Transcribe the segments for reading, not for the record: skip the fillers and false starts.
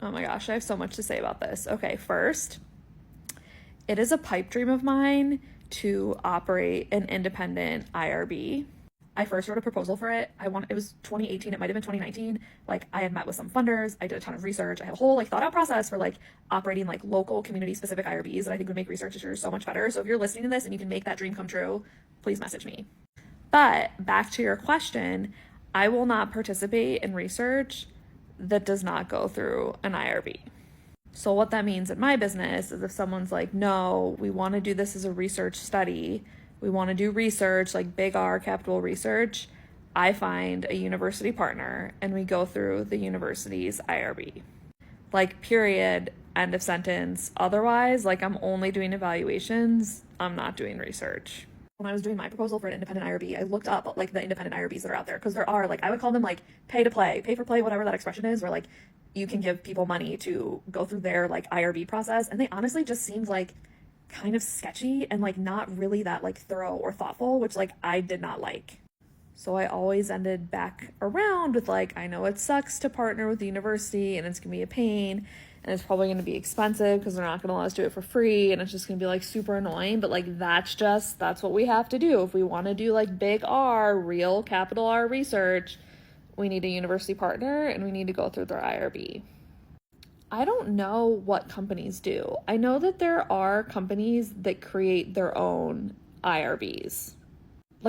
Oh my gosh, I have so much to say about this. Okay, first, it is a pipe dream of mine to operate an independent IRB. I first wrote a proposal for it. It was 2018, it might have been 2019. Like, I had met with some funders, I did a ton of research. I had a whole thought out process for operating local community specific IRBs that I think would make research issues so much better. So if you're listening to this and you can make that dream come true, please message me. But back to your question, I will not participate in research that does not go through an IRB. So what that means in my business is if someone's like, no, we want to do this as a research study, we want to do research, big R capital research, I find a university partner and we go through the university's IRB. Period, end of sentence. Otherwise, I'm only doing evaluations, I'm not doing research. When I was doing my proposal for an independent IRB, I looked up the independent IRBs that are out there, because there are I would call them pay for play, whatever that expression is, where you can give people money to go through their IRB process, and they honestly just seemed kind of sketchy and not really that thorough or thoughtful, which I did not like. So I always ended back around with I know it sucks to partner with the university and it's gonna be a pain and it's probably gonna be expensive because they're not gonna let us do it for free and it's just gonna be super annoying, but that's what we have to do. If we want to do big R, real capital R research, we need a university partner and we need to go through their IRB. I don't know what companies do. I know that there are companies that create their own IRBs.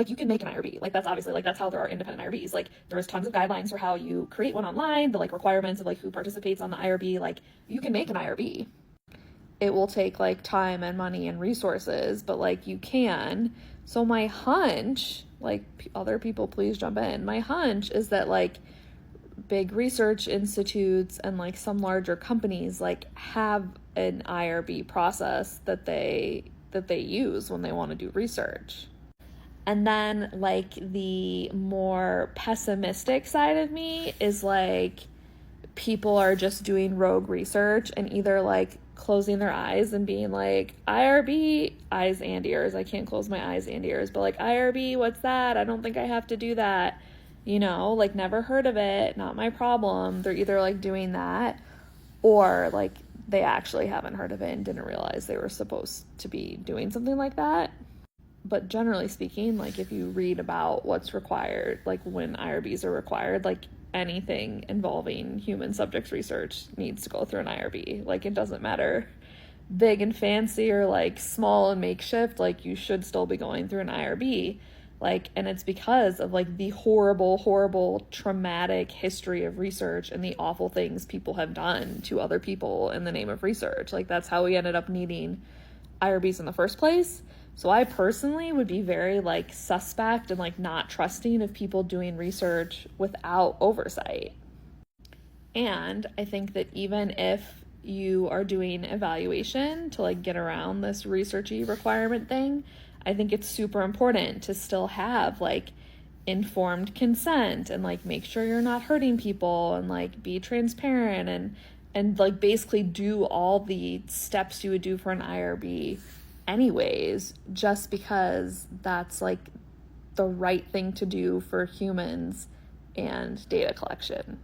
You can make an IRB. That's obviously, that's how there are independent IRBs. There's tons of guidelines for how you create one online, the requirements of who participates on the IRB. You can make an IRB. It will take time and money and resources, but you can. So my hunch, other people please jump in. My hunch is that big research institutes and some larger companies have an IRB process that they use when they want to do research. And then the more pessimistic side of me is people are just doing rogue research and either closing their eyes and being IRB, eyes and ears. I can't close my eyes and ears, but IRB, what's that? I don't think I have to do that. Never heard of it, not my problem. They're either doing that or they actually haven't heard of it and didn't realize they were supposed to be doing something like that. But generally speaking, if you read about what's required, when IRBs are required, anything involving human subjects research needs to go through an IRB. It doesn't matter big and fancy or small and makeshift, you should still be going through an IRB. And it's because of the horrible, traumatic history of research and the awful things people have done to other people in the name of research. That's how we ended up needing IRBs in the first place. So I personally would be very suspect and not trusting of people doing research without oversight. And I think that even if you are doing evaluation to get around this researchy requirement thing, I think it's super important to still have informed consent and make sure you're not hurting people and be transparent and basically do all the steps you would do for an IRB anyways, just because that's the right thing to do for humans and data collection.